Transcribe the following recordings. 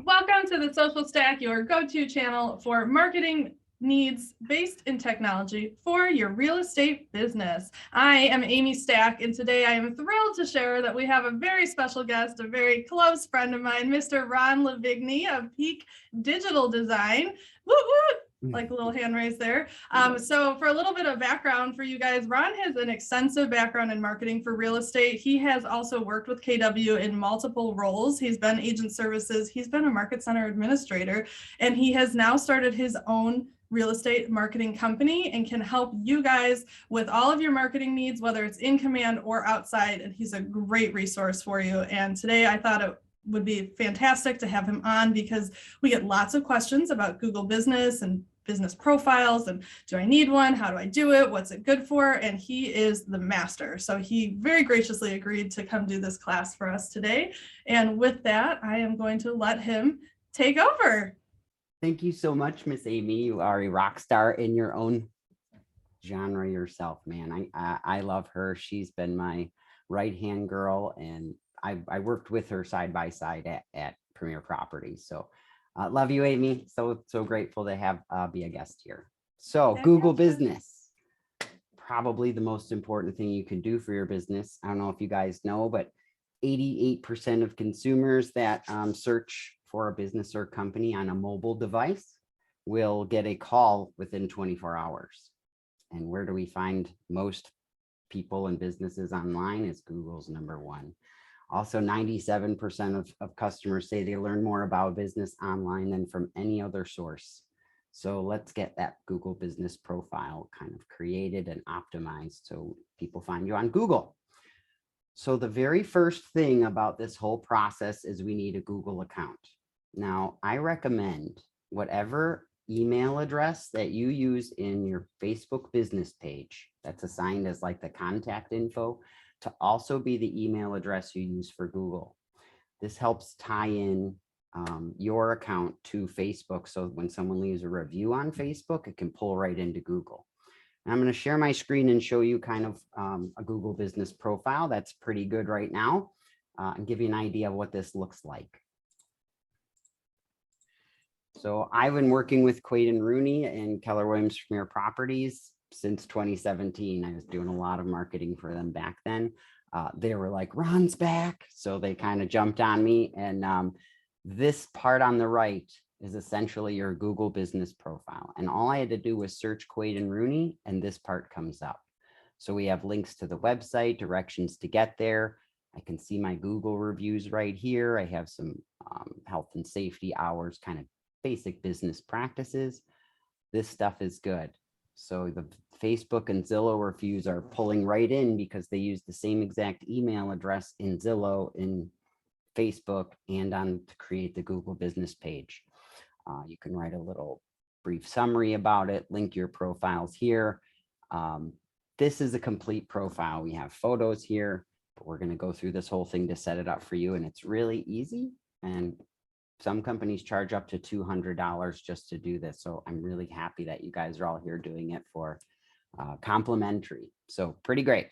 Welcome to the Social Stack, your go-to channel for marketing needs based in technology for your real estate business. I am Amy Stack, and today I am thrilled to share that we have a very special guest, a very close friend of mine, Mr. Ron LiVigini of Peak Digital Design. Woo woo! Like a little hand raise there. So for a little bit of background for you guys, Ron has an extensive background in marketing for real estate. He has also worked with KW in multiple roles. He's been agent services, he's been a market center administrator, and he has now started his own real estate marketing company and can help you guys with all of your marketing needs, whether it's in command or outside. And he's a great resource for you. And today I thought it would be fantastic to have him on because we get lots of questions about Google Business and business profiles and do I need one? How do I do it? What's it good for? And he is the master. So he very graciously agreed to come do this class for us today. And with that, I am going to let him take over. Thank you so much, Miss Amy. You are a rock star in your own genre yourself, man. I love her. She's been my right-hand girl, and I worked with her side by side at Premier Properties. So love you, Amy. So grateful to have be a guest here. So Google Business, probably the most important thing you can do for your business. I don't know if you guys know, but 88% of consumers that search for a business or company on a mobile device will get a call within 24 hours. And where do we find most people and businesses online? Is Google's #1. Also, 97% of customers say they learn more about business online than from any other source. So let's get that Google business profile kind of created and optimized so people find you on Google. So the very first thing about this whole process is we need a Google account. Now, I recommend whatever email address that you use in your Facebook business page that's assigned as like the contact info to also be the email address you use for Google. This helps tie in your account to Facebook. So when someone leaves a review on Facebook, it can pull right into Google. And I'm going to share my screen and show you kind of a Google business profile that's pretty good right now and give you an idea of what this looks like. So I've been working with Quaid and Rooney and Keller Williams Premier Properties since 2017. I was doing a lot of marketing for them back then. They were like, Ron's back. So they kind of jumped on me. And this part on the right is essentially your Google business profile. And all I had to do was search Quaid and Rooney, and this part comes up. So we have links to the website, directions to get there. I can see my Google reviews right here. I have some health and safety hours, kind of basic business practices. This stuff is good. So the Facebook and Zillow reviews are pulling right in because they use the same exact email address in Zillow, in Facebook, and on to create the Google business page. You can write a little brief summary about it, link your profiles here. This is a complete profile. We have photos here, but we're going to go through this whole thing to set it up for you. And it's really easy. And some companies charge up to $200 just to do this. So I'm really happy that you guys are all here doing it for complimentary. So pretty great.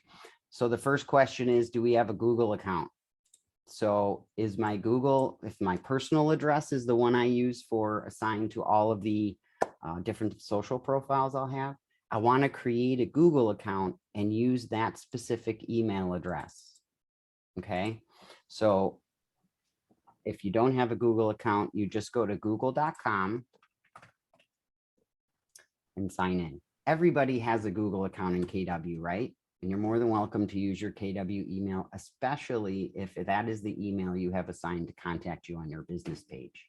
So the first question is, do we have a Google account? So is my Google, if my personal address is the one I use for assigned to all of the different social profiles I'll have, I want to create a Google account and use that specific email address. Okay, so if you don't have a Google account, you just go to google.com and sign in. Everybody has a Google account in KW, right? And you're more than welcome to use your KW email, especially if that is the email you have assigned to contact you on your business page.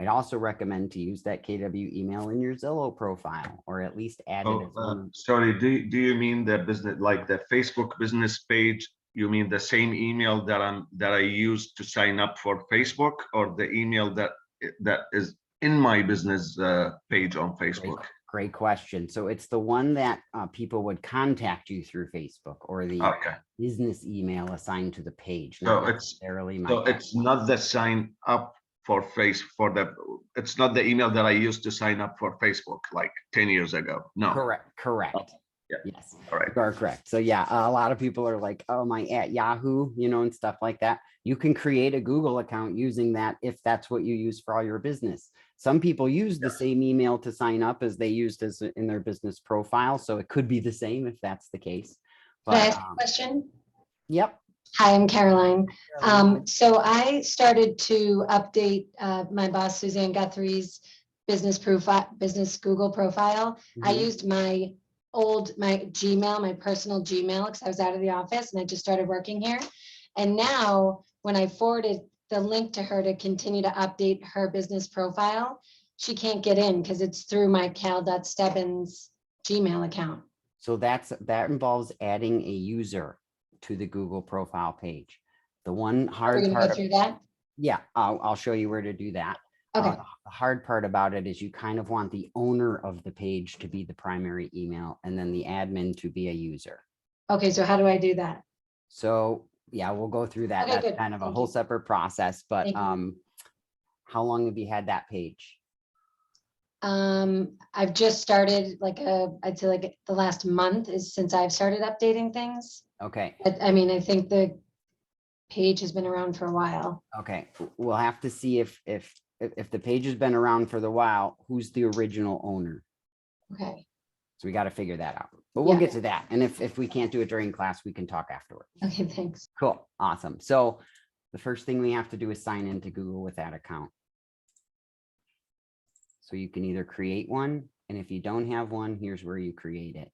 I'd also recommend to use that KW email in your Zillow profile, or at least add it. Sorry, do you mean the business, like the Facebook business page? You mean the same email that I use to sign up for Facebook, or the email that is in my business page on Facebook? Great question. So it's the one that people would contact you through Facebook, or the business email assigned to the page. So it's not the sign up for it's not the email that I used to sign up for Facebook like 10 years ago. No. Correct. Yes, All right. you are correct. So yeah, a lot of people are like, oh, my at Yahoo, you know, and stuff like that. You can create a Google account using that if that's what you use for all your business. Some people use the same email to sign up as they used as in their business profile. So it could be the same if that's the case. Can I But ask a question? yep. Hi, I'm Caroline. So I started to update my boss Suzanne Guthrie's business Google profile. I Mhm. used my Gmail, my personal Gmail, because I was out of the office and I just started working here. And now when I forwarded the link to her to continue to update her business profile, she can't get in because it's through my cal.stebbins Gmail account. So that involves adding a user to the Google profile page. The one We're hard gonna part go through that. yeah, I'll show you where to do that. Okay. The hard part about it is you kind of want the owner of the page to be the primary email and then the admin to be a user. Okay, so how do I do that? So yeah, we'll go through that. Okay, That's good. kind of a Thank whole you. separate process, but Thank you. how long have you had that page? I've just started I'd say like the last month is since I've started updating things. Okay, But I mean, I think the page has been around for a while. okay. We'll have to see if the page has been around for the while, who's the original owner? Okay, So we got to figure that out, but we'll Yeah. get to that. And if we can't do it during class, we can talk afterward. okay, thanks. Cool. Awesome. So the first thing we have to do is sign into Google with that account. So you can either create one, and if you don't have one, here's where you create it.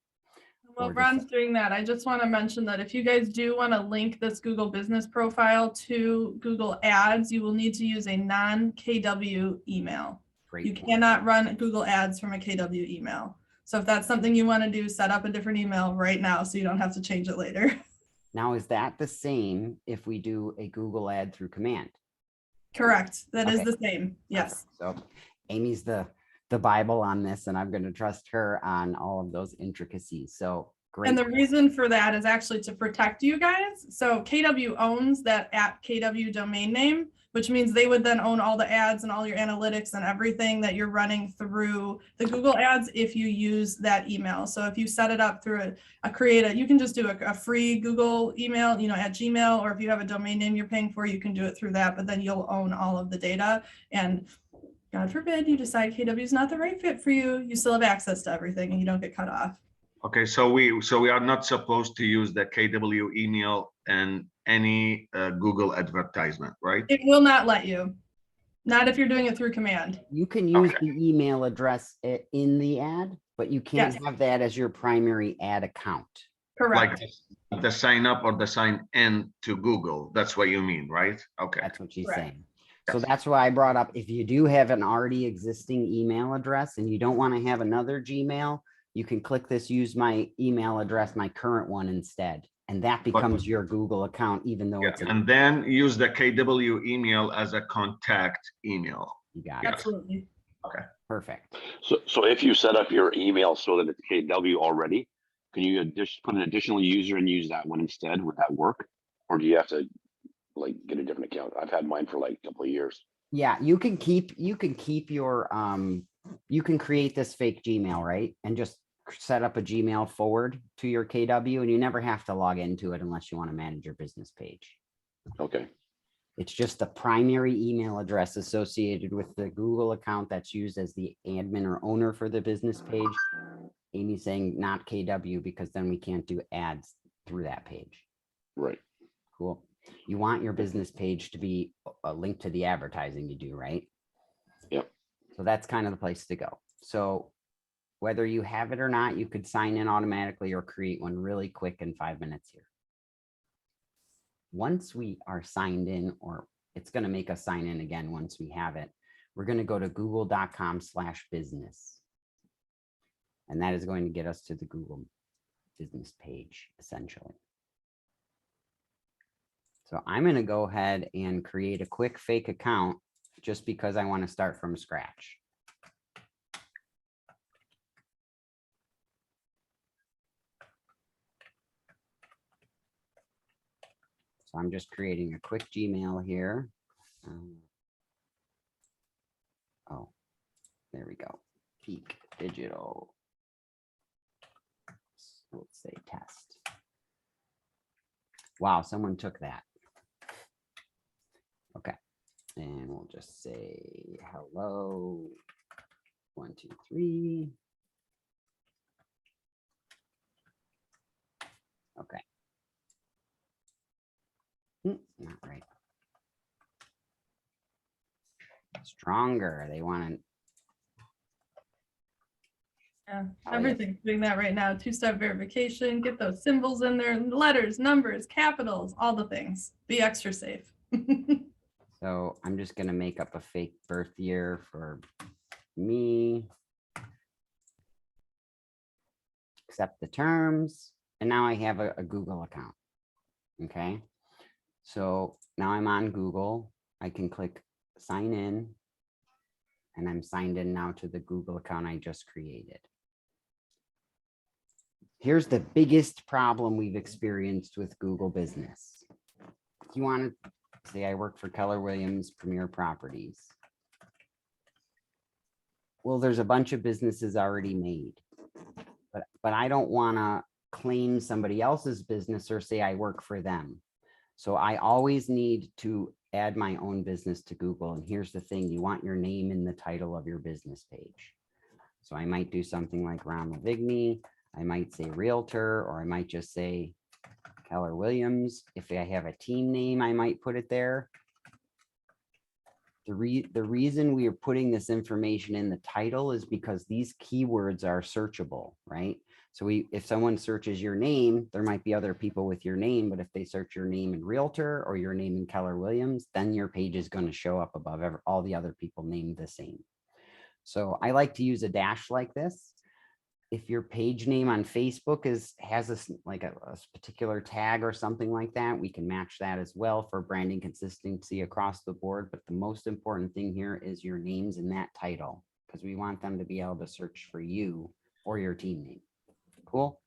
While Or just- Ron's doing that, I just want to mention that if you guys do want to link this Google business profile to Google Ads, you will need to use a non-KW email. Great You point. cannot run Google Ads from a KW email. So if that's something you want to do, set up a different email right now so you don't have to change it later. Now, is that the same if we do a Google ad through command? Correct. That is Okay. the same. Yes. So Amy's the Bible on this, and I'm going to trust her on all of those intricacies. So great. And the reason for that is actually to protect you guys. So KW owns that @KW domain name, which means they would then own all the ads and all your analytics and everything that you're running through the Google ads if you use that email. So if you set it up through you can just do a free Google email, you know, at Gmail, or if you have a domain name you're paying for, you can do it through that, but then you'll own all of the data. And God forbid you decide KW is not the right fit for you, you still have access to everything and you don't get cut off. Okay, so we are not supposed to use the KW email and any Google advertisement, right? It will not let you. Not if you're doing it through command. You can use Okay. the email address in the ad, but you can't Yes. have that as your primary ad account. Correct. Like the sign up or the sign in to Google. That's what you mean, right? Okay. That's what she's Correct. saying. So that's why I brought up, if you do have an already existing email address and you don't want to have another Gmail, you can click this, use my email address, my current one instead. And that becomes your Google account, even though Yeah, it's, and then use the KW email as a contact email. you got it. Absolutely. Perfect. So if you set up your email so that it's KW already, can you just put an additional user and use that one instead? Would that work? Or do you have to like get a different account? I've had mine for like a couple of years. Yeah, you can keep your, you can create this fake Gmail, right? And just set up a Gmail forward to your KW, and you never have to log into it unless you want to manage your business page. Okay. It's just the primary email address associated with the Google account that's used as the admin or owner for the business page. Amy's saying not KW because then we can't do ads through that page. Right. Cool. You want your business page to be a link to the advertising you do, right? Yep. So that's kind of the place to go. So whether you have it or not, you could sign in automatically or create one really quick in 5 minutes here. Once we are signed in, or it's going to make us sign in again once we have it, we're going to go to google.com/business. And that is going to get us to the Google business page, essentially. So I'm going to go ahead and create a quick fake account just because I want to start from scratch. So I'm just creating a quick Gmail here. Oh, there we go. Peak Digital. let's say test. Wow, someone took that. Okay, and we'll just say hello, 1, 2, 3. Okay. Not right. Stronger. They want to. Yeah, Oh, yeah. everything's doing that right now. Two-step verification, get those symbols in there, letters, numbers, capitals, all the things. Be extra safe. So I'm just going to make up a fake birth year for me. Accept the terms. And now I have a Google account. Okay. So now I'm on Google. I can click sign in. And I'm signed in now to the Google account I just created. Here's the biggest problem we've experienced with Google Business. If you want to say I work for Keller Williams Premier Properties. Well, there's a bunch of businesses already made, but I don't want to claim somebody else's business or say I work for them. So I always need to add my own business to Google. And here's the thing, you want your name in the title of your business page. So I might do something like Ron LiVigini. I might say realtor, or I might just say Keller Williams. If I have a team name, I might put it there. The reason we are putting this information in the title is because these keywords are searchable, right? So if someone searches your name, there might be other people with your name, but if they search your name in realtor or your name in Keller Williams, then your page is going to show up above all the other people named the same. So I like to use a dash like this. If your page name on Facebook has a particular tag or something like that, we can match that as well for branding consistency across the board. But the most important thing here is your names in that title, because we want them to be able to search for you or your team name. Cool.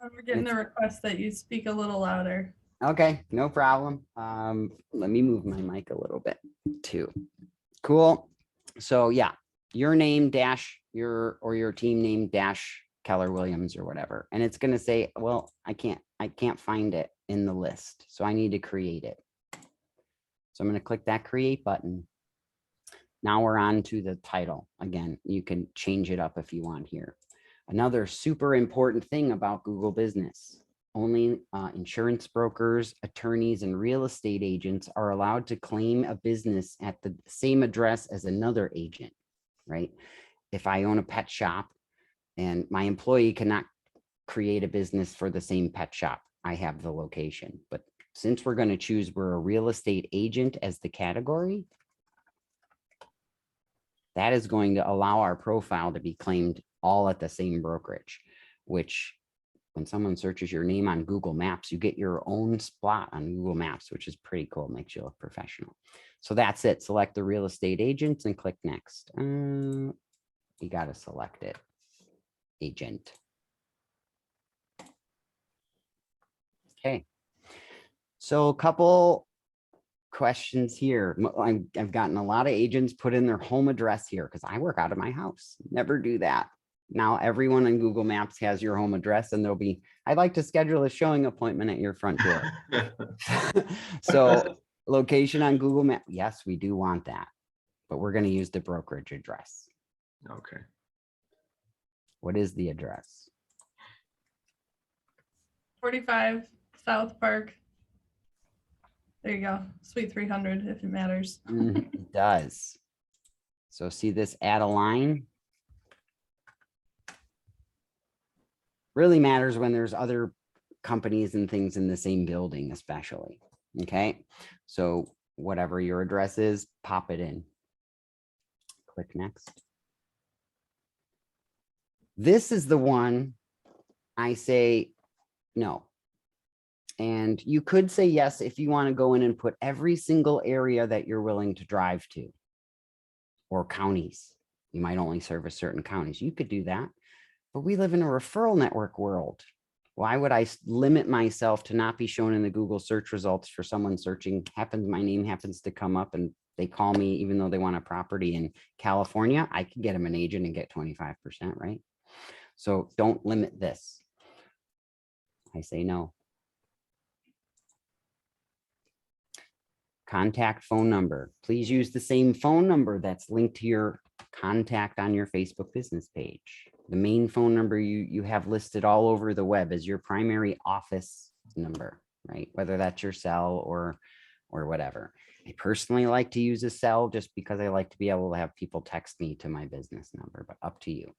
We're getting a request that you speak a little louder. Okay, no problem. Let me move my mic a little bit too. Cool. So yeah, your name dash your team name dash Keller Williams or whatever. And it's going to say, well, I can't find it in the list. So I need to create it. So I'm going to click that create button. Now we're on to the title. Again, you can change it up if you want here. Another super important thing about Google Business. Only insurance brokers, attorneys, and real estate agents are allowed to claim a business at the same address as another agent, right? If I own a pet shop and my employee cannot create a business for the same pet shop, I have the location. But since we're going to choose we're a real estate agent as the category, that is going to allow our profile to be claimed all at the same brokerage, which when someone searches your name on Google Maps, you get your own spot on Google Maps, which is pretty cool. Makes you look professional. So that's it. Select the real estate agents and click next. You got to select it. Agent. Okay. So a couple questions here. I've gotten a lot of agents put in their home address here because I work out of my house. Never do that. Now everyone on Google Maps has your home address, and there'll be, I'd like to schedule a showing appointment at your front door. So location on Google Maps. Yes, we do want that, but we're going to use the brokerage address. Okay. What is the address? 45 South Park. There you go. Suite 300 if it matters. It does. So see this add a line? Really matters when there's other companies and things in the same building, especially. Okay. So whatever your address is, pop it in. Click next. This is the one I say no. And you could say yes if you want to go in and put every single area that you're willing to drive to, or counties. You might only service certain counties. You could do that. But we live in a referral network world. Why would I limit myself to not be shown in the Google search results for someone searching? My name happens to come up and they call me, even though they want a property in California, I can get them an agent and get 25%, right? So don't limit this. I say no. Contact phone number. Please use the same phone number that's linked to your contact on your Facebook business page. The main phone number you have listed all over the web is your primary office number, right? Whether that's your cell or whatever. I personally like to use a cell just because I like to be able to have people text me to my business number, but up to you.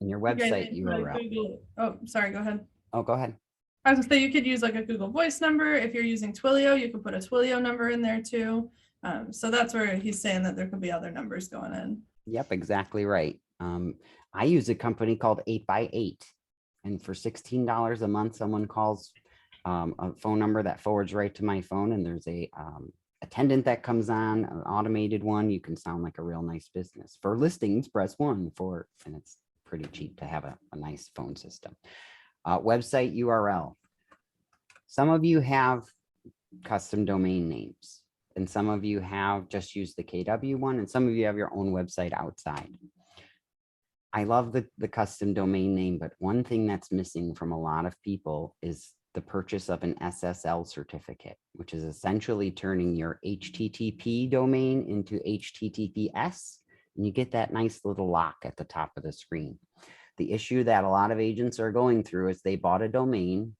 And your You guys website need to URL. Google. Oh, sorry, go ahead. Oh, go ahead. I was gonna say you could use like a Google Voice number. If you're using Twilio, you could put a Twilio number in there too. So that's where he's saying that there could be other numbers going in. Yep, exactly right. I use a company called 8x8, and for $16 a month, someone calls a phone number that forwards right to my phone, and there's a attendant that comes on, an automated one. You can sound like a real nice business. For listings, press 1 for, and it's pretty cheap to have a nice phone system. Website URL. Some of you have custom domain names, and some of you have just used the KW one, and some of you have your own website outside. I love the custom domain name, but one thing that's missing from a lot of people is the purchase of an SSL certificate, which is essentially turning your HTTP domain into HTTPS, and you get that nice little lock at the top of the screen. The issue that a lot of agents are going through is they bought a domain,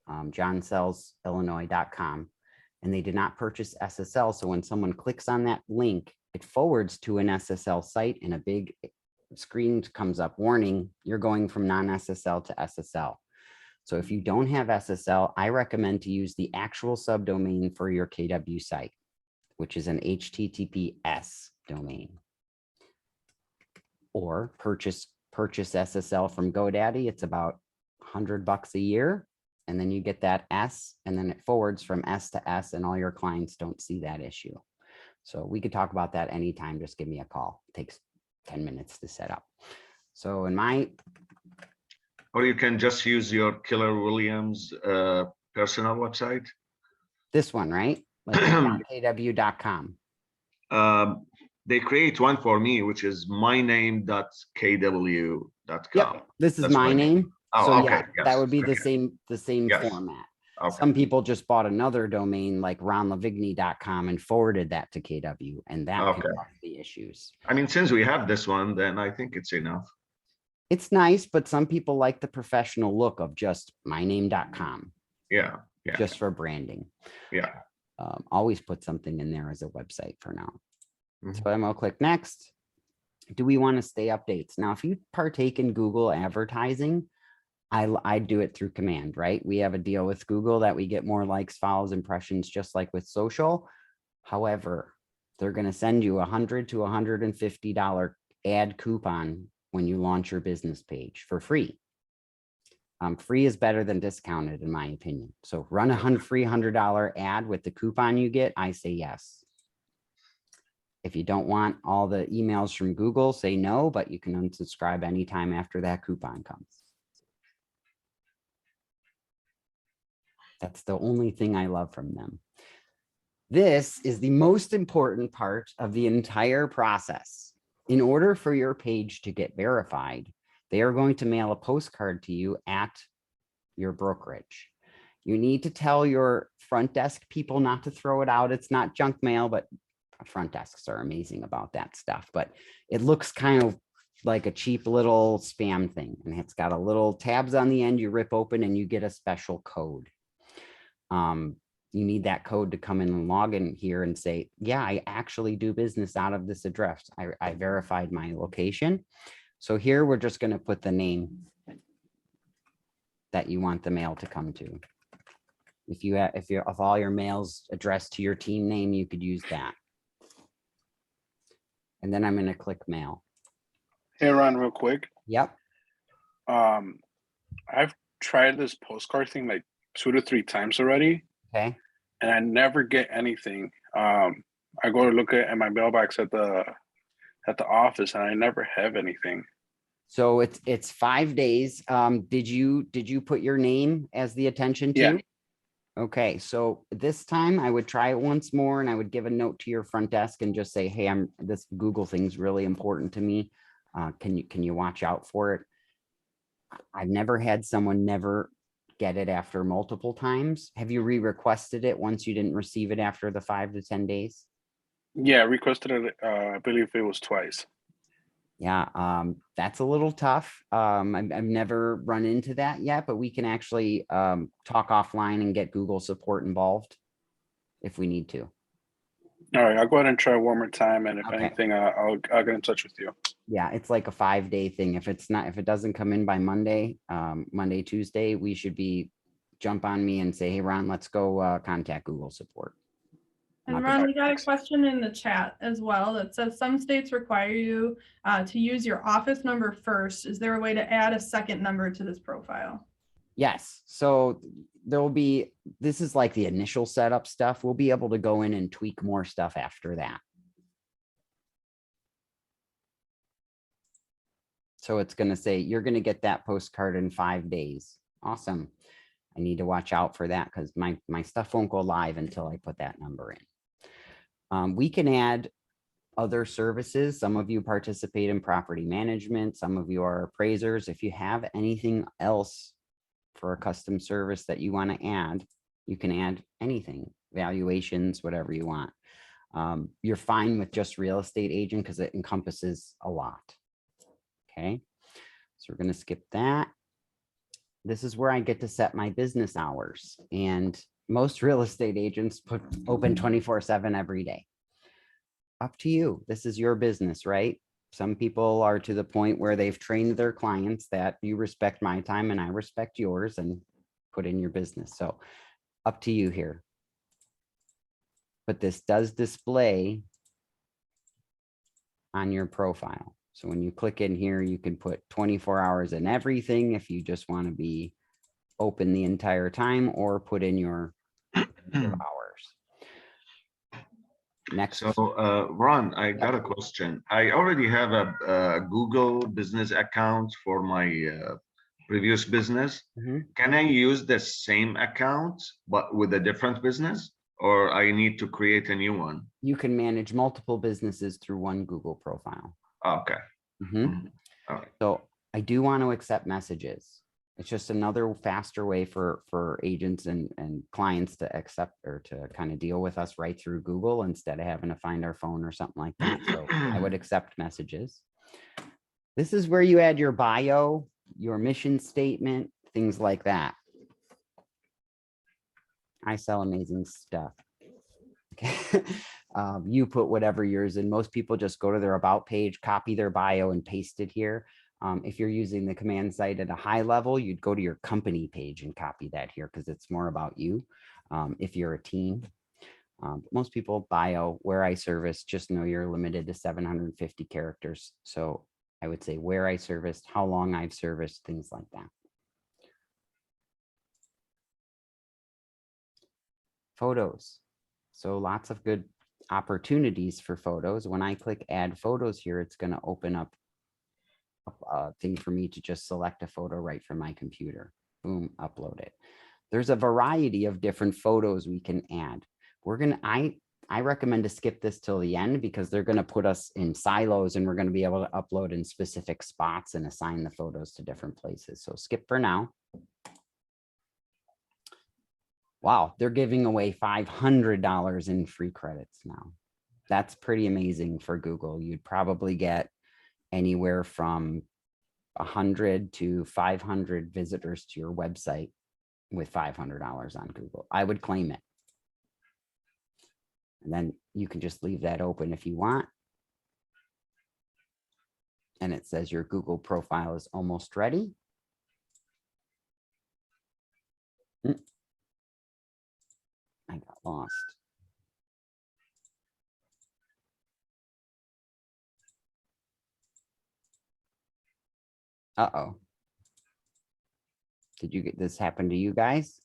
johnsellsillinois.com, and they did not purchase SSL. So when someone clicks on that link, it forwards to an SSL site, and a big screen comes up warning, you're going from non-SSL to SSL. So if you don't have SSL, I recommend to use the actual subdomain for your KW site, which is an HTTPS domain. Or purchase SSL from GoDaddy. It's about $100 a year. And then you get that S, and then it forwards from S to S, and all your clients don't see that issue. So we could talk about that anytime. Just give me a call. It takes 10 minutes to set up. So in my... Or you can just use your Keller Williams personal website. This one, right? Like kw.com. They create one for me, which is myname.kw.com. Yep, this is That's my name. Oh, So okay. yeah, Yes. that would be the Okay. same Yes. format. Okay. Some people just bought another domain like LiVigini.com and forwarded that to KW, and that can Okay. cause the issues. I mean, since we have this one, then I think it's enough. It's nice, but some people like the professional look of just myname.com, Yeah. Yeah. just for branding. Yeah. Always put something in there as a website for now. Mhm. So I'm gonna click next. Do we want to stay updates? Now, if you partake in Google advertising, I do it through command, right? We have a deal with Google that we get more likes, follows, impressions, just like with social. However, they're going to send you $100 to $150 ad coupon when you launch your business page for free. Free is better than discounted, in my opinion. So run a free $100 ad with the coupon you get. I say yes. If you don't want all the emails from Google, say no, but you can unsubscribe anytime after that coupon comes. That's the only thing I love from them. This is the most important part of the entire process. In order for your page to get verified, they are going to mail a postcard to you at your brokerage. You need to tell your front desk people not to throw it out. It's not junk mail, but front desks are amazing about that stuff. But it looks kind of like a cheap little spam thing. And it's got a little tabs on the end you rip open, and you get a special code. You need that code to come in and log in here and say, yeah, I actually do business out of this address. I verified my location. So here we're just going to put the name that you want the mail to come to. If all your mails addressed to your team name, you could use that. And then I'm going to click mail. Hey, Ron, real quick. Yep. I've tried this postcard thing like 2 to 3 times already. Okay. And I never get anything. I go to look at my mailbox at the office, and I never have anything. So it's 5 days. Did you put your name as the attention to? Yeah. Okay, so this time I would try it once more, and I would give a note to your front desk and just say, hey, this Google thing's really important to me. Can you watch out for it? I've never had someone never get it after multiple times. Have you re-requested it once you didn't receive it after the 5 to 10 days? Yeah, I requested it. I believe it was twice. Yeah, that's a little tough. I've never run into that yet, but we can actually talk offline and get Google support involved if we need to. All right, I'll go ahead and try one more time, and if Okay. anything, I'll get in touch with you. Yeah, it's like a 5-day thing. If it doesn't come in by Monday, Tuesday, we should jump on me and say, hey, Ron, let's go contact Google support. And Ron, we got a question in the chat as well that says some states require you to use your office number first. Is there a way to add a second number to this profile? Yes. So this is like the initial setup stuff. We'll be able to go in and tweak more stuff after that. So it's going to say, you're going to get that postcard in 5 days. Awesome. I need to watch out for that because my stuff won't go live until I put that number in. We can add other services. Some of you participate in property management. Some of you are appraisers. If you have anything else for a custom service that you want to add, you can add anything, valuations, whatever you want. You're fine with just real estate agent because it encompasses a lot. Okay, so we're going to skip that. This is where I get to set my business hours, and most real estate agents open 24/7 every day. Up to you. This is your business, right? Some people are to the point where they've trained their clients that you respect my time and I respect yours and put in your business. So up to you here. But this does display on your profile. So when you click in here, you can put 24 hours in everything if you just want to be open the entire time, or put in your hours. Next. So Ron, I got a question. I already have a Google business account for my previous business. Can I use the same account but with a different business, or I need to create a new one? You can manage multiple businesses through one Google profile. Okay. All right. So I do want to accept messages. It's just another faster way for agents and clients to accept or to kind of deal with us right through Google instead of having to find our phone or something like that. So I would accept messages. This is where you add your bio, your mission statement, things like that. I sell amazing stuff. Okay. You put whatever yours in. Most people just go to their about page, copy their bio and paste it here. If you're using the command site at a high level, you'd go to your company page and copy that here because it's more about you. If you're a team, most people bio, where I service, just know you're limited to 750 characters. So I would say where I serviced, how long I've serviced, things like that. Photos. So lots of good opportunities for photos. When I click add photos here, it's going to open up a thing for me to just select a photo right from my computer. Boom, upload it. There's a variety of different photos we can add. I recommend to skip this till the end because they're going to put us in silos and we're going to be able to upload in specific spots and assign the photos to different places. So skip for now. Wow, they're giving away $500 in free credits now. That's pretty amazing for Google. You'd probably get anywhere from 100 to 500 visitors to your website with $500 on Google. I would claim it. And then you can just leave that open if you want. And it says your Google profile is almost ready. I got lost. Uh-oh. Did you get this happen to you guys?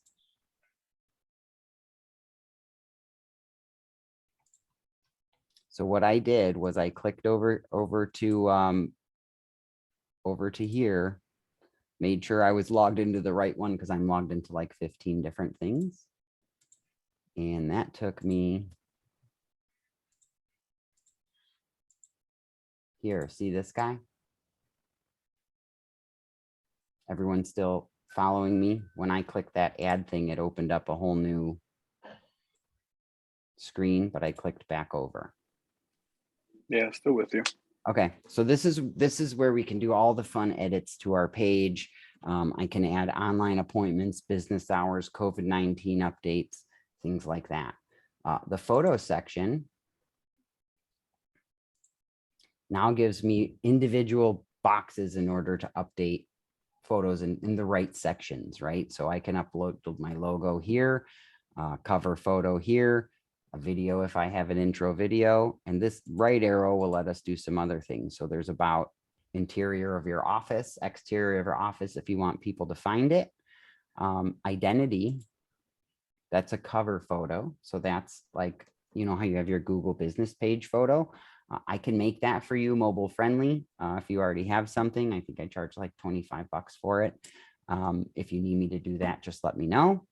So what I did was I clicked over to here, made sure I was logged into the right one because I'm logged into like 15 different things. And that took me here. See this guy? Everyone's still following me? When I clicked that add thing, it opened up a whole new screen, but I clicked back over. Yeah, still with you. Okay, so this is where we can do all the fun edits to our page. I can add online appointments, business hours, COVID-19 updates, things like that. The photo section now gives me individual boxes in order to update photos in the right sections, right? So I can upload my logo here, cover photo here, a video if I have an intro video, and this right arrow will let us do some other things. So there's about interior of your office, exterior of your office if you want people to find it. Identity, that's a cover photo. So that's like, you know how you have your Google business page photo. I can make that for you mobile friendly. If you already have something, I think I charge like 25 bucks for it. If you need me to do that, just let me know.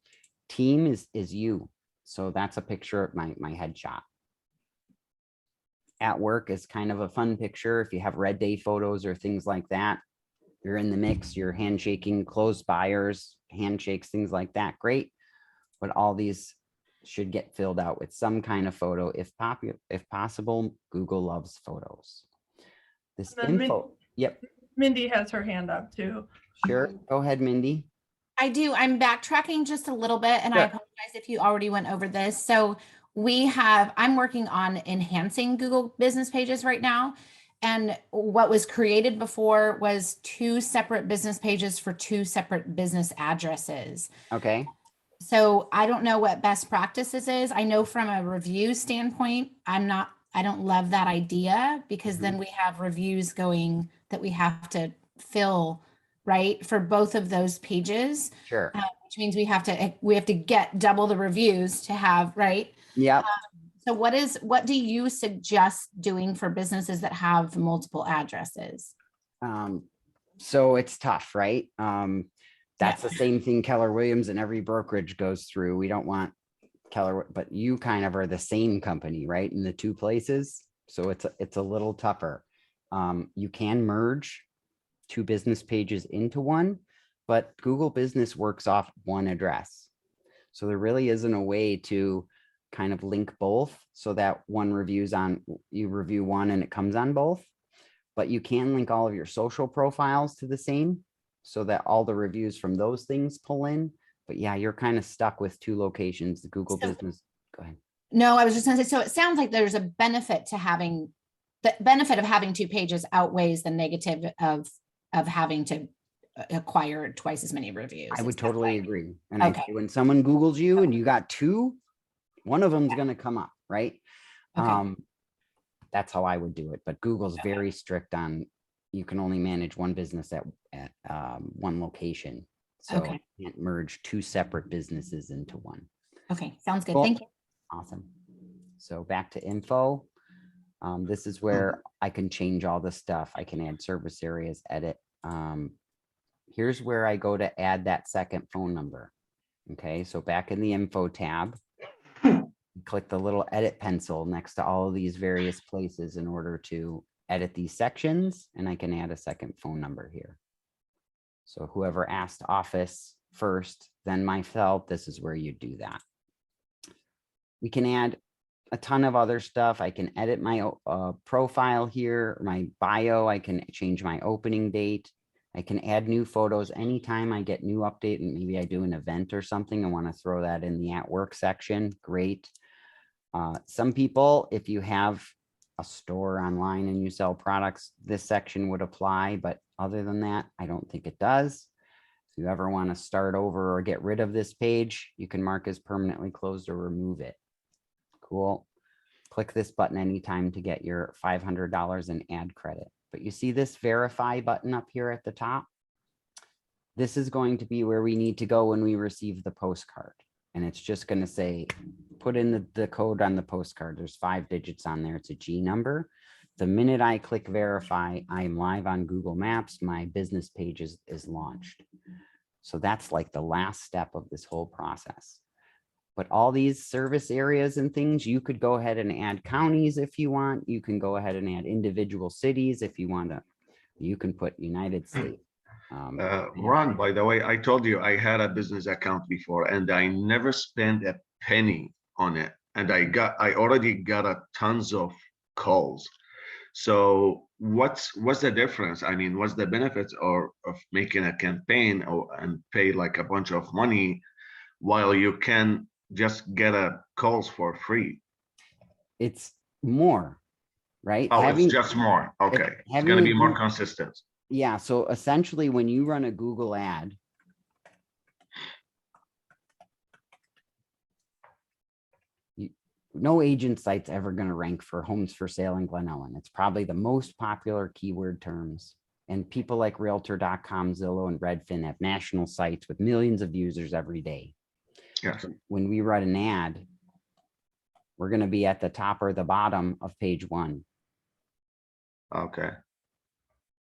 Team is you. So that's a picture of my headshot. At work is kind of a fun picture. If you have red day photos or things like that, you're in the mix, you're handshaking, closed buyers, handshakes, things like that. Great. But all these should get filled out with some kind of photo if possible. Google loves photos. This info. Yep. Mindy has her hand up too. Sure. Go ahead, Mindy. I do. I'm backtracking just a little bit, and I Sure. apologize if you already went over this. So I'm working on enhancing Google business pages right now. And what was created before was 2 separate business pages for 2 separate business addresses. Okay. So I don't know what best practices is. I know from a review standpoint, I don't love that idea, because then we have reviews going that we have to fill, right, for both of those pages. Sure. Which means we have to get double the reviews to have, right? Yep. So what do you suggest doing for businesses that have multiple addresses? So it's tough, right? That's the same thing Keller Williams and every brokerage goes through. We don't want Keller, but you kind of are the same company, right? In the 2 places. So it's a little tougher. You can merge 2 business pages into one, but Google Business works off one address. So there really isn't a way to kind of link both so that you review one and it comes on both, but you can link all of your social profiles to the same so that all the reviews from those things pull in. But yeah, you're kind of stuck with 2 locations, the Google Business. Go ahead. No, I was just going to say, so it sounds like there's a benefit to the benefit of having 2 pages outweighs the negative of having to acquire twice as many reviews. I would totally agree. And Okay. I say when someone Googles you and you got 2, one of them's going to come up, right? Okay. That's how I would do it. But Google's very strict on, you can only manage one business at one location. So Okay. you can't merge 2 separate businesses into one. Okay, sounds good. Cool. Thank you. Awesome. So back to info. This is where I can change all the stuff. I can add service areas, edit. Here's where I go to add that second phone number. Okay, so back in the info tab, click the little edit pencil next to all of these various places in order to edit these sections, and I can add a second phone number here. So whoever asked office first, then myself, this is where you do that. We can add a ton of other stuff. I can edit my profile here, my bio. I can change my opening date. I can add new photos anytime I get new update, and maybe I do an event or something. I want to throw that in the at work section. Great. Some people, if you have a store online and you sell products, this section would apply, but other than that, I don't think it does. If you ever want to start over or get rid of this page, you can mark as permanently closed or remove it. Cool. Click this button anytime to get your $500 in ad credit. But you see this verify button up here at the top? This is going to be where we need to go when we receive the postcard. And it's just going to say, put in the code on the postcard. There's 5 digits on there. It's a G number. The minute I click verify, I'm live on Google Maps. My business page is launched. So that's like the last step of this whole process. But all these service areas and things, you could go ahead and add counties if you want. You can go ahead and add individual cities if you want to. You can put United States. Ron, by the way, I told you I had a business account before and I never spent a penny on it. And I already got a tons of calls. So what's the difference? I mean, what's the benefits of making a campaign and pay like a bunch of money while you can just get calls for free? It's more, right? Oh, it's just more. Okay. It's going to be more consistent. Yeah. So essentially when you run a Google ad, no agent site's ever going to rank for homes for sale in Glen Ellen. It's probably the most popular keyword terms. And people like Realtor.com, Zillow, and Redfin have national sites with millions of users every day. Yes. So when we run an ad, we're going to be at the top or the bottom of page 1. Okay.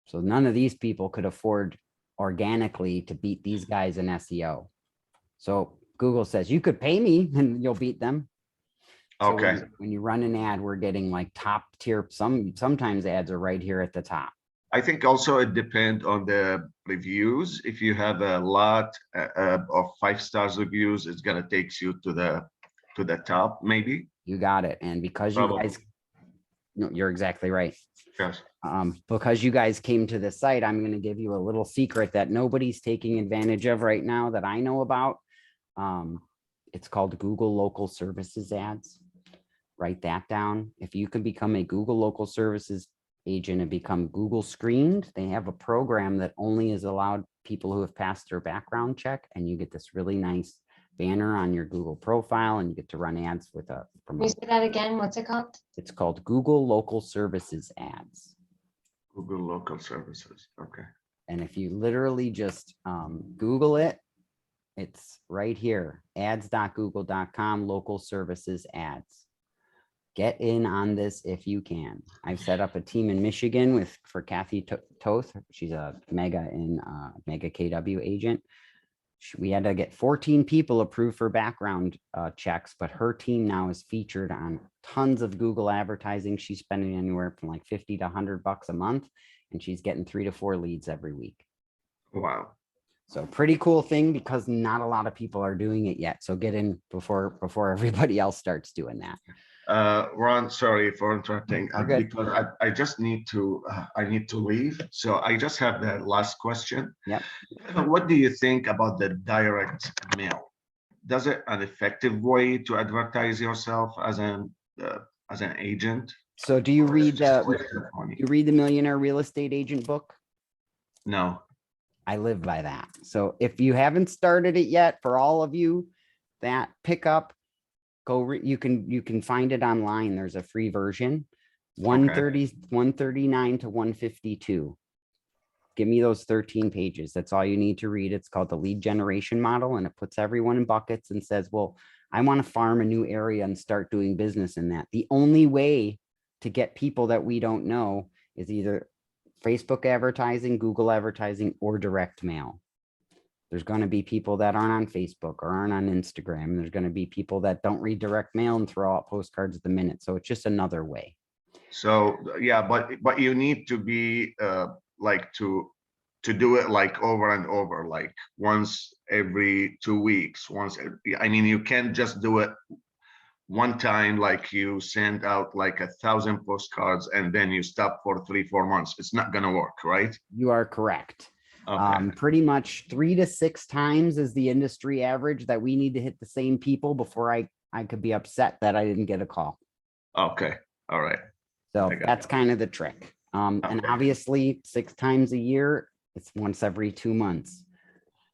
So none of these people could afford organically to beat these guys in SEO. So Google says you could pay me and you'll beat them. So Okay. when you run an ad, we're getting like top tier. Sometimes ads are right here at the top. I think also it depends on the reviews. If you have a lot of 5-star reviews, it's gonna take you to the top, maybe. You got it. And because you guys, no, you're exactly right. Yes. Because you guys came to the site, I'm going to give you a little secret that nobody's taking advantage of right now that I know about. It's called Google Local Services ads. Write that down. If you can become a Google Local Services agent and become Google screened, they have a program that only is allowed people who have passed their background check, and you get this really nice banner on your Google profile and you get to run ads with a Can you say that again? What's it called? It's called Google Local Services ads. Google Local Services. Okay. And if you literally just Google it, it's right here, ads.google.com, local services ads. Get in on this if you can. I've set up a team in Michigan for Kathy Toth. She's a mega KW agent. We had to get 14 people approved for background checks, but her team now is featured on tons of Google advertising. She's spending anywhere from like 50 to $100 a month, and she's getting 3 to 4 leads every week. Wow. So pretty cool thing because not a lot of people are doing it yet. So get in before everybody else starts doing that. Ron, sorry for interrupting because I just need to leave. So I just have the last question. Yep. What do you think about the direct mail? Does it an effective way to advertise yourself as an agent? So do you read the Millionaire Real Estate Agent book? No. I live by that. So if you haven't started it yet, for all of you that pick up, you can find it online. There's a free version, 139 to 152. Give me those 13 pages. That's all you need to read. It's called the lead generation model, and it puts everyone in buckets and says, well, I want to farm a new area and start doing business in that. The only way to get people that we don't know is either Facebook advertising, Google advertising, or direct mail. There's going to be people that aren't on Facebook or aren't on Instagram. There's going to be people that don't read direct mail and throw out postcards at the minute. So it's just another way. So yeah, but you need to be like to do it like over and over, like once every 2 weeks. I mean, you can't just do it one time, like you send out like 1,000 postcards and then you stop for 3-4 months. It's not going to work, right? You are correct. Okay. Pretty much 3 to 6 times is the industry average that we need to hit the same people before I could be upset that I didn't get a call. Okay. All right. So that's kind of the trick. And obviously 6 times a year, it's once every 2 months.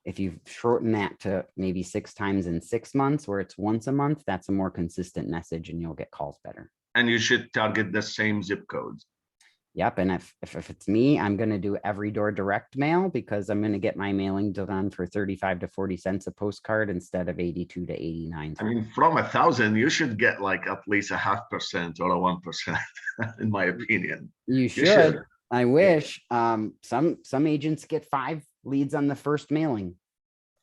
If you shorten that to maybe 6 times in 6 months, where it's once a month, that's a more consistent message and you'll get calls better. And you should target the same zip codes. Yep. And if it's me, I'm going to do every door direct mail because I'm going to get my mailing done for 35 to 40 cents a postcard instead of 82 to 89. I mean, from 1,000, you should get like at least 0.5% or 1%, in my opinion. You should. I wish. Some agents get 5 leads on the first mailing.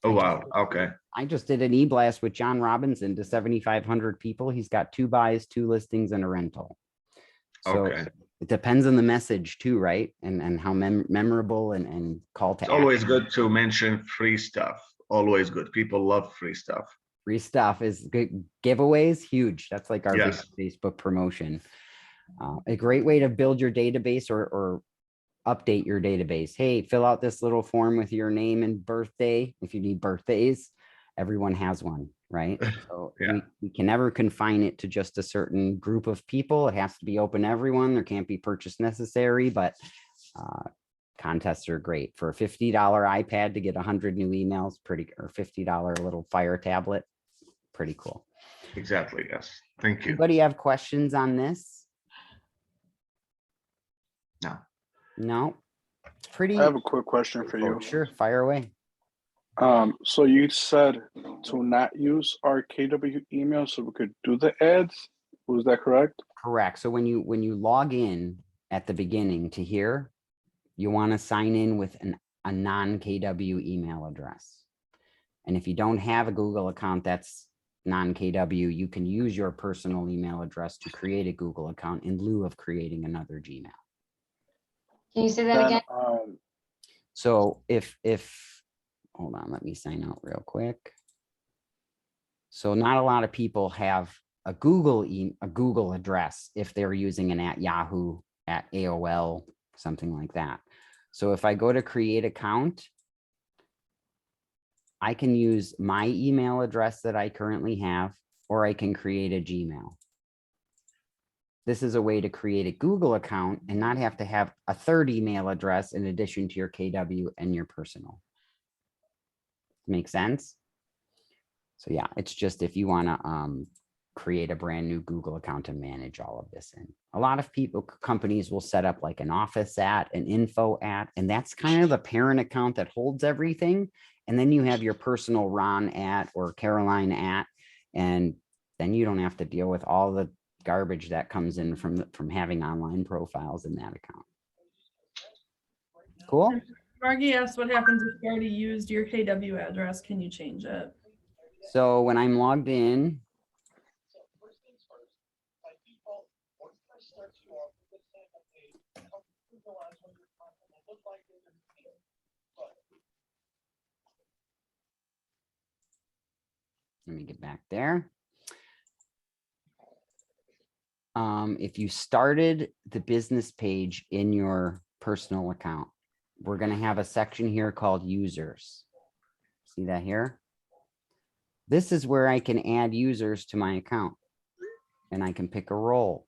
Oh, wow. Okay. I just did an e-blast with John Robinson to 7,500 people. He's got 2 buys, 2 listings, and a rental. So It depends on the message too, right? And how memorable and call to It's always action. good to mention free stuff. Always good. People love free stuff. Free stuff is good. Giveaways, huge. That's like our big Yes. Facebook promotion. A great way to build your database or update your database. Hey, fill out this little form with your name and birthday. If you need birthdays, everyone has one, right? So Yeah. we can never confine it to just a certain group of people. It has to be open to everyone. There can't be purchase necessary, but contests are great. For a $50 iPad to get 100 new emails, or $50 little Fire tablet, pretty cool. Exactly. Yes. Thank you. Anybody have questions on this? No. No. Pretty. I have a quick question for you. Sure, fire away. So you said to not use our KW email so we could do the ads. Was that correct? Correct. So when you log in at the beginning to here, you want to sign in with a non-KW email address. And if you don't have a Google account that's non-KW, you can use your personal email address to create a Google account in lieu of creating another Gmail. Can you say that Then, again? So if hold on, let me sign out real quick. So not a lot of people have a Google address if they're using an @Yahoo, @AOL, something like that. So if I go to create account, I can use my email address that I currently have, or I can create a Gmail. This is a way to create a Google account and not have to have a third email address in addition to your KW and your personal. Make sense? So yeah, it's just if you want to create a brand new Google account to manage all of this in. A lot of companies will set up like an office @ an info @, and that's kind of the parent account that holds everything. And then you have your personal Ron @ or Caroline @, and then you don't have to deal with all the garbage that comes in from having online profiles in that account. Cool. Margie asked what happens if you already used your KW address. Can you change it? So when I'm logged in, let me get back there. If you started the business page in your personal account, we're going to have a section here called users. See that here? This is where I can add users to my account, and I can pick a role.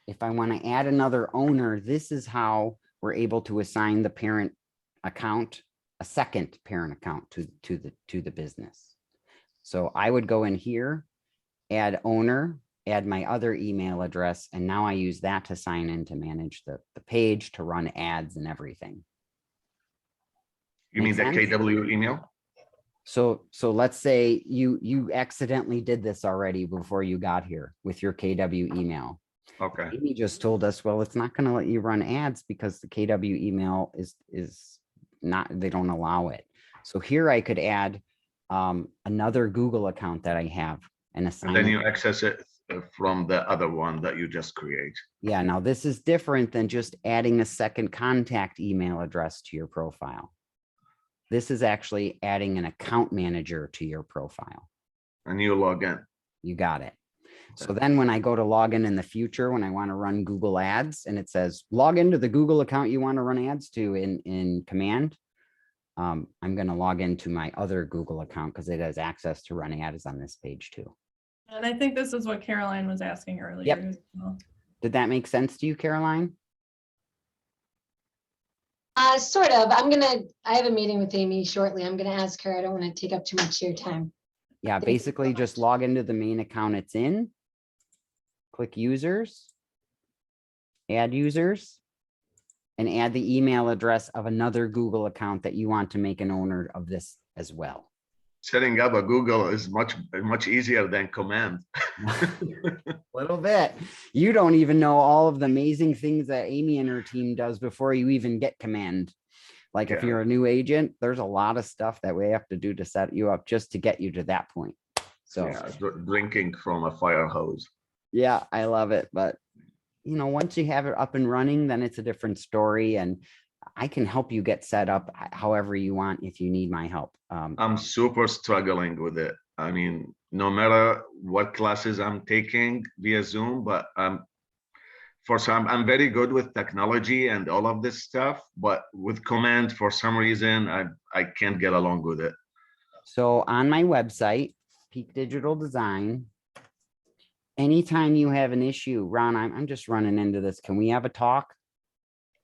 If I want to add another owner, this is how we're able to assign the parent account, a second parent account to the business. So I would go in here, add owner, add my other email address, and now I use that to sign in to manage the page, to run ads and everything. You mean the KW email? So let's say you accidentally did this already before you got here with your KW email. Okay. Amy just told us, well, it's not going to let you run ads because the KW email is not, they don't allow it. So here I could add another Google account that I have and assign. And then you access it from the other one that you just create. Yeah, now this is different than just adding a second contact email address to your profile. This is actually adding an account manager to your profile. And you log in. You got it. So then when I go to log in the future, when I want to run Google ads and it says log into the Google account you want to run ads to in command, I'm going to log into my other Google account because it has access to run ads on this page too. And I think this is what Caroline was asking earlier. Yep. as well. Did that make sense to you, Caroline? Sort of. I have a meeting with Amy shortly. I'm gonna ask her. I don't want to take up too much of your time. Yeah, basically just log into the main account it's in, click users, add users, and add the email address of another Google account that you want to make an owner of this as well. Setting up a Google is much easier than command. Little bit. You don't even know all of the amazing things that Amy and her team does before you even get command. Like if Yeah. you're a new agent, there's a lot of stuff that we have to do to set you up just to get you to that point. So Yeah, drinking from a fire hose. yeah, I love it. But you know, once you have it up and running, then it's a different story, and I can help you get set up however you want if you need my help. I'm super struggling with it. I mean, no matter what classes I'm taking via Zoom, but for some, I'm very good with technology and all of this stuff, but with command, for some reason, I can't get along with it. So on my website, Peak Digital Design, anytime you have an issue, Ron, I'm just running into this. Can we have a talk?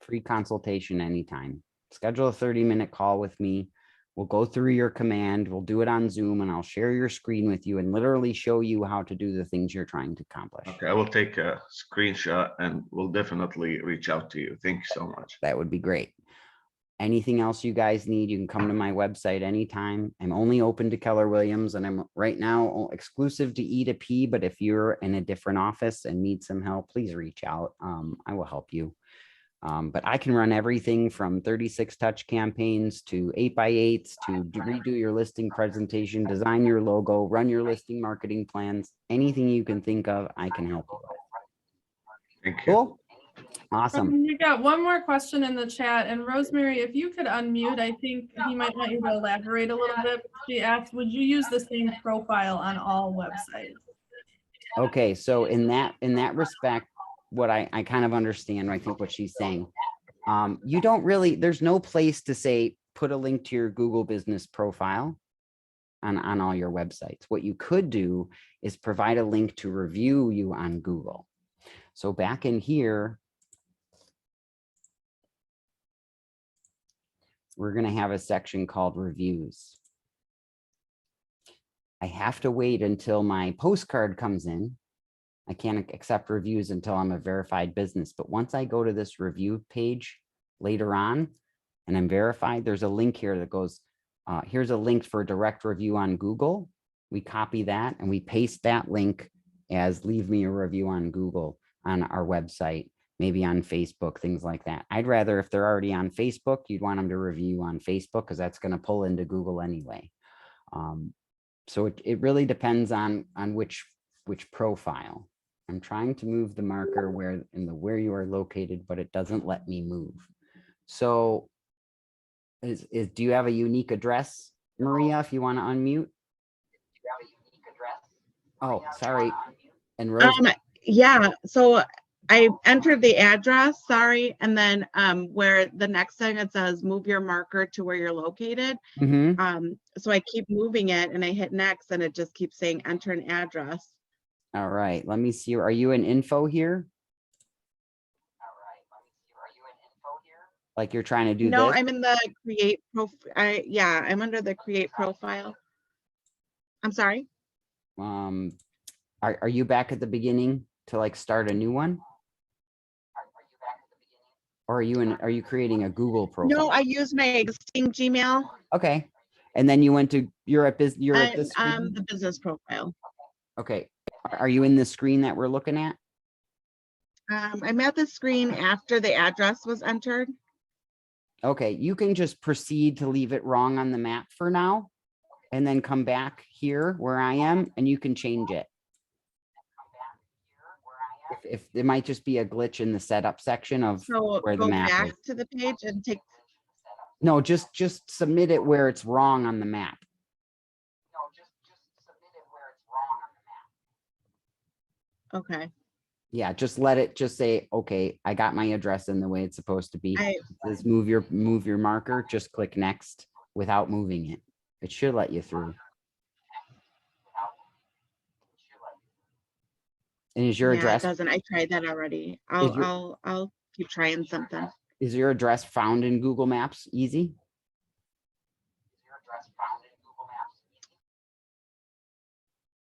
Free consultation anytime. Schedule a 30-minute call with me. We'll go through your command. We'll do it on Zoom, and I'll share your screen with you and literally show you how to do the things you're trying to accomplish. Okay, I will take a screenshot and we'll definitely reach out to you. Thank you so much. That would be great. Anything else you guys need, you can come to my website anytime. I'm only open to Keller Williams, and I'm right now exclusive to E2P, but if you're in a different office and need some help, please reach out. I will help you. But I can run everything from 36 touch campaigns to 8x8s to redo your listing presentation, design your logo, run your listing marketing plans, anything you can think of, I can help you with. Thank you. Cool. Awesome. You got one more question in the chat, and Rosemary, if you could unmute, I think he might want you to elaborate a little bit. She asked, would you use the same profile on all websites? Okay, so in that respect, what I kind of understand, I think what she's saying, you don't really, there's no place to say, put a link to your Google business profile on all your websites. What you could do is provide a link to review you on Google. So back in here, we're going to have a section called reviews. I have to wait until my postcard comes in. I can't accept reviews until I'm a verified business. But once I go to this review page later on and I'm verified, there's a link here that goes, here's a link for a direct review on Google. We copy that and we paste that link as leave me a review on Google on our website, maybe on Facebook, things like that. I'd rather, if they're already on Facebook, you'd want them to review on Facebook because that's going to pull into Google anyway. So it really depends on which profile. I'm trying to move the marker where you are located, but it doesn't let me move. So do you have a unique address, Maria, if you want to unmute? Oh, sorry. And Rose. Yeah, so I entered the address, sorry, and then where the next thing it says move your marker to where you're located. So I keep moving it and I hit next and it just keeps saying enter an address. All right, let me see. Are you in info here? Like you're trying to do No, this? I'm in the create profile. Yeah, I'm under the create profile. I'm sorry. Are you back at the beginning to like start a new one? Or are you creating a Google profile? No, I use my existing Gmail. Okay. And then you're at this the business profile. Okay. Are you in the screen that we're looking at? I'm at the screen after the address was entered. Okay, you can just proceed to leave it wrong on the map for now, and then come back here where I am, and you can change it. If it might just be a glitch in the setup section of where the map is. Go back to the page and take. No, just submit it where it's wrong on the map. Okay. Yeah, just let it just say, okay, I got my address in the way it's supposed to be. Just move your marker, just click next without moving it. It should let you through. And is your address? It doesn't. I tried that already. I'll keep trying something. Is your address found in Google Maps easy?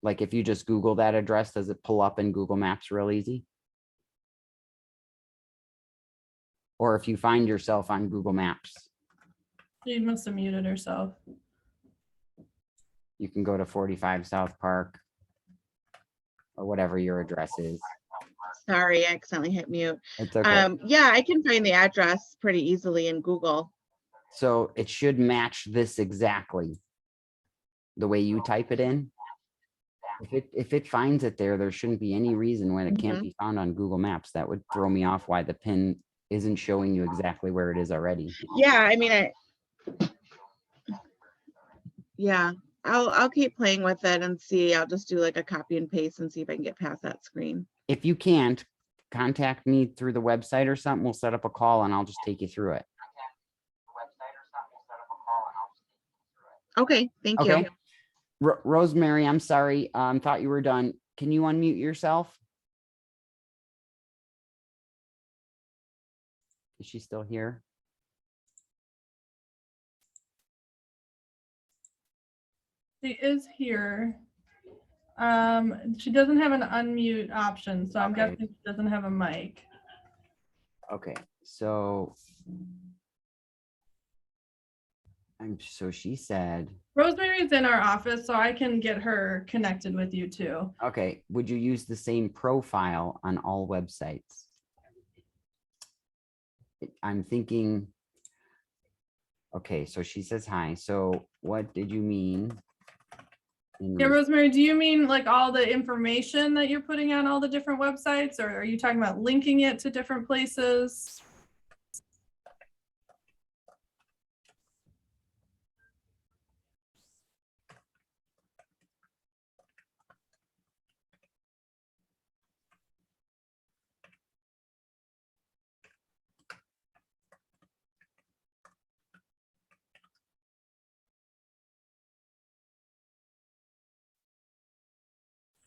Like if you just Google that address, does it pull up in Google Maps real easy? Or if you find yourself on Google Maps, She must have muted herself. you can go to 45 South Park or whatever your address is. Sorry, I accidentally hit mute. It's okay. Yeah, I can find the address pretty easily in Google. So it should match this exactly the way you type it in. If it finds it there, there shouldn't be any reason when it can't be found on Google Maps. That would throw me off why the pin isn't showing you exactly where it is already. Yeah, I mean, yeah, I'll keep playing with it and see. I'll just do like a copy and paste and see if I can get past that screen. If you can't, contact me through the website or something. We'll set up a call and I'll just take you through it. Okay, thank Okay. you. Rosemary, I'm sorry. Thought you were done. Can you unmute yourself? Is she still here? She is here. She doesn't have an unmute option, so I'm guessing she doesn't have a mic. Okay, so she said, Rosemary's in our office, so I can get her connected with you too. okay, would you use the same profile on all websites? I'm thinking, okay, so she says hi. So what did you mean? Yeah, Rosemary, do you mean like all the information that you're putting on all the different websites, or are you talking about linking it to different places?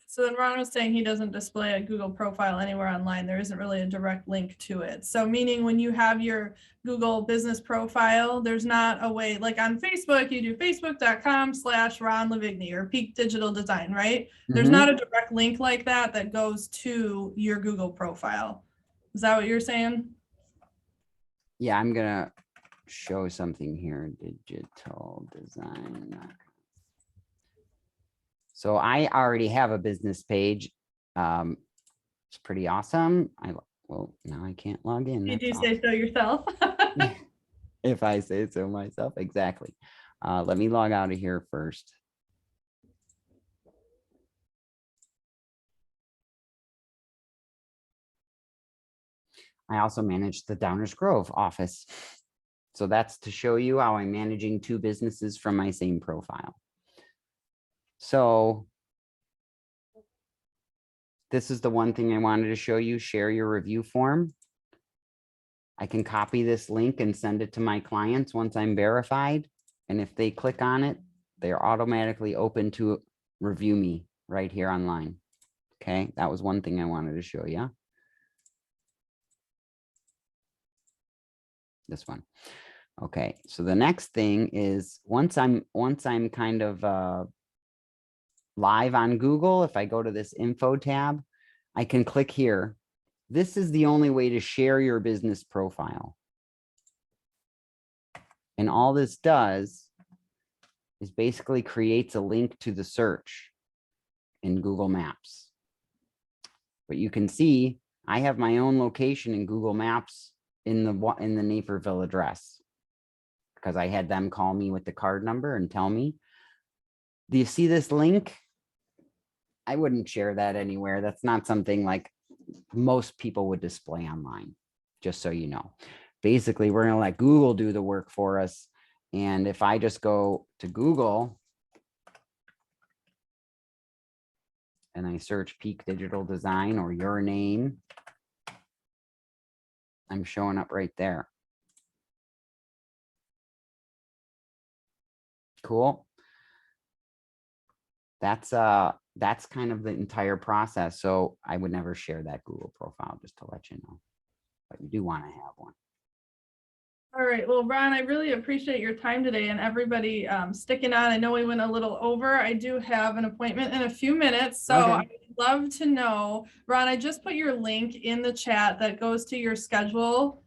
So then Ron was saying he doesn't display a Google profile anywhere online. There isn't really a direct link to it. So meaning when you have your Google business profile, there's not a way, like on Facebook, you do facebook.com/Ron LiVigini or Peak Digital Design, right? There's not a direct link like that that goes to your Google profile. Is that what you're saying? Yeah, I'm gonna show something here. Digital design. So I already have a business page. It's pretty awesome. Well, now I can't log in. You do That's say so yourself. if I say so myself, exactly. Let me log out of here first. I also manage the Downers Grove office. So that's to show you how I'm managing two businesses from my same profile. So this is the one thing I wanted to show you, share your review form. I can copy this link and send it to my clients once I'm verified. And if they click on it, they're automatically open to review me right here online. Okay, that was one thing I wanted to show you. This one. Okay, so the next thing is once I'm kind of live on Google, if I go to this info tab, I can click here. This is the only way to share your business profile. And all this does is basically creates a link to the search in Google Maps. But you can see I have my own location in Google Maps in the Naperville address because I had them call me with the card number and tell me. Do you see this link? I wouldn't share that anywhere. That's not something like most people would display online, just so you know. Basically, we're going to let Google do the work for us. And if I just go to Google and I search Peak Digital Design or your name, I'm showing up right there. Cool. That's kind of the entire process. So I would never share that Google profile, just to let you know, but you do want to have one. All right. Well, Ron, I really appreciate your time today and everybody sticking on. I know we went a little over. I do have an appointment in a few minutes. So Okay. I'd love to know, Ron, I just put your link in the chat that goes to your schedule.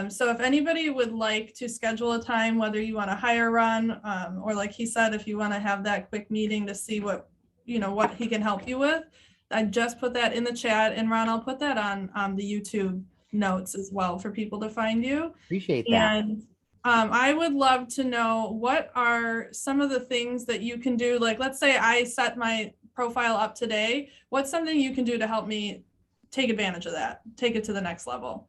So if anybody would like to schedule a time, whether you want to hire Ron or like he said, if you want to have that quick meeting to see what he can help you with, I just put that in the chat. And Ron, I'll put that on the YouTube notes as well for people to find you. Appreciate that. And I would love to know what are some of the things that you can do. Like, let's say I set my profile up today. What's something you can do to help me take advantage of that, take it to the next level?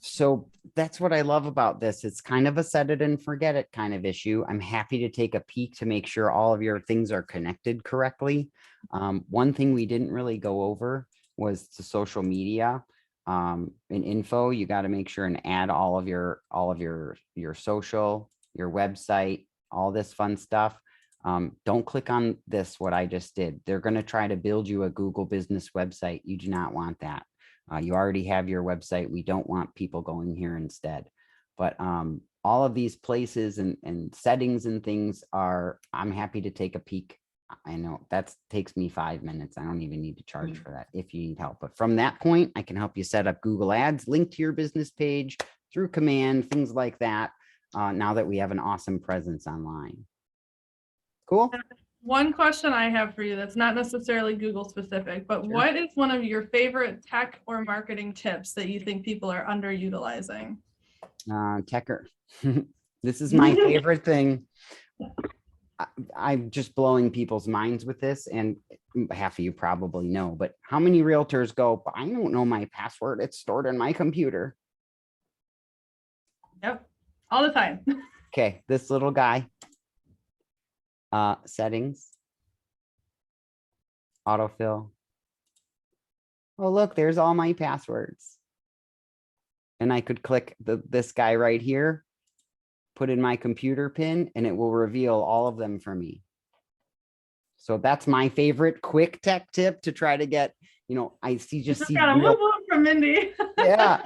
So that's what I love about this. It's kind of a set it and forget it kind of issue. I'm happy to take a peek to make sure all of your things are connected correctly. One thing we didn't really go over was the social media. In info, you got to make sure and add all of your social, your website, all this fun stuff. Don't click on this, what I just did. They're going to try to build you a Google business website. You do not want that. You already have your website. We don't want people going here instead. But all of these places and settings and things are, I'm happy to take a peek. I know that takes me 5 minutes. I don't even need to charge for that if you need help. But from that point, I can help you set up Google Ads, link to your business page through command, things like that. Now that we have an awesome presence online. Cool. One question I have for you that's not necessarily Google specific, but Sure. What is one of your favorite tech or marketing tips that you think people are underutilizing? Techer. This is my favorite thing. I'm just blowing people's minds with this, and half of you probably know, but how many realtors go, I don't know my password, it's stored in my computer. Yep, all the time. Okay, this little guy. Settings. Autofill. Oh, look, there's all my passwords. And I could click this guy right here, put in my computer pin, and it will reveal all of them for me. So that's my favorite quick tech tip to try to get, I see Just got a whoop whoop from Mindy. Yeah.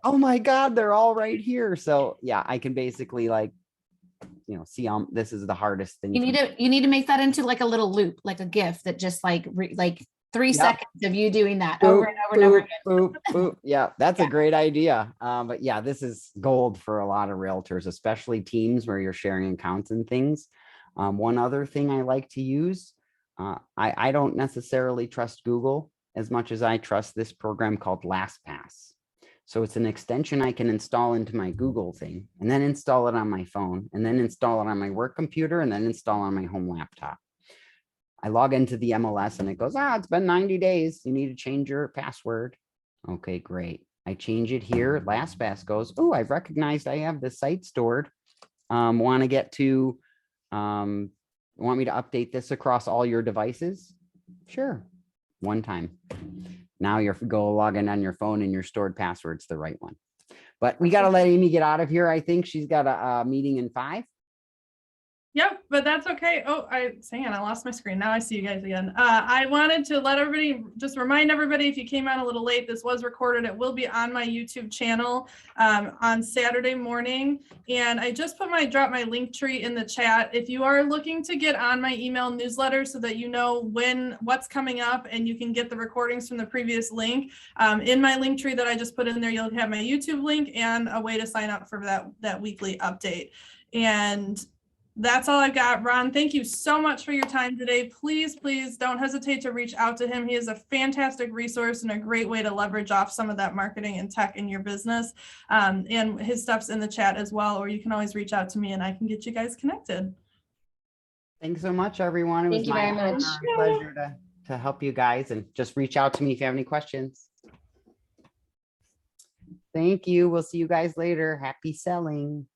Oh my God, they're all right here. So yeah, I can basically see this is the hardest thing. You need to make that into like a little loop, like a GIF that just like 3 seconds of you doing that over and over and over again. Boop, boop. Yeah, that's a great idea. But yeah, this is gold for a lot of realtors, especially teams where you're sharing accounts and things. One other thing I like to use, I don't necessarily trust Google as much as I trust this program called Lastpass. So it's an extension I can install into my Google thing and then install it on my phone and then install it on my work computer and then install on my home laptop. I log into the MLS and it goes, it's been 90 days. You need to change your password. Okay, great. I change it here. Lastpass goes, I've recognized I have the site stored. Want me to update this across all your devices? Sure. One time. Now you're login on your phone and your stored password's the right one. But we got to let Amy get out of here. I think she's got a meeting in 5. Yep, but that's okay. Hang on, I lost my screen. Now I see you guys again. I wanted to let everybody, just remind everybody, if you came on a little late, this was recorded. It will be on my YouTube channel on Saturday morning. And I just dropped my link tree in the chat. If you are looking to get on my email newsletter so that you know what's coming up and you can get the recordings from the previous link, in my link tree that I just put in there, you'll have my YouTube link and a way to sign up for that weekly update. And that's all I got. Ron, thank you so much for your time today. Please, please don't hesitate to reach out to him. He is a fantastic resource and a great way to leverage off some of that marketing and tech in your business. And his stuff's in the chat as well, or you can always reach out to me and I can get you guys connected. Thanks so much, everyone. It was my honor and pleasure to help you guys, and just reach out to me if you have any questions. Thank you. We'll see you guys later. Happy selling.